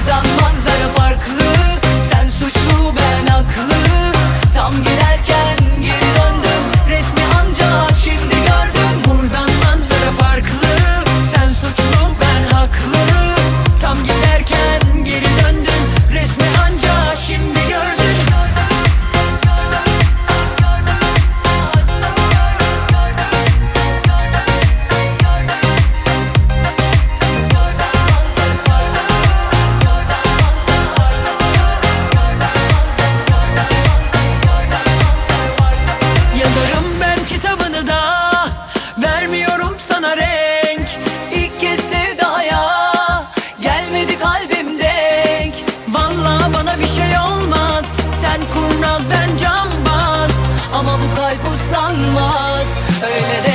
Buradan manzara farklı, sen suçlu ben haklı. Tam giderken geri döndüm, resmi anca şimdi gördüm. Buradan manzara farklı, sen suçlu ben haklı. Tam giderken geri döndüm, resmi anca şimdi gördüm. Yazarım ben kitabını da, vermiyorum sana renk. İlk kez sevdaya gelmedi kalbim denk. Vallahi bana bir şey olmaz, sen kurnaz ben cambaz. Ama bu kalp uslanmaz, öyle de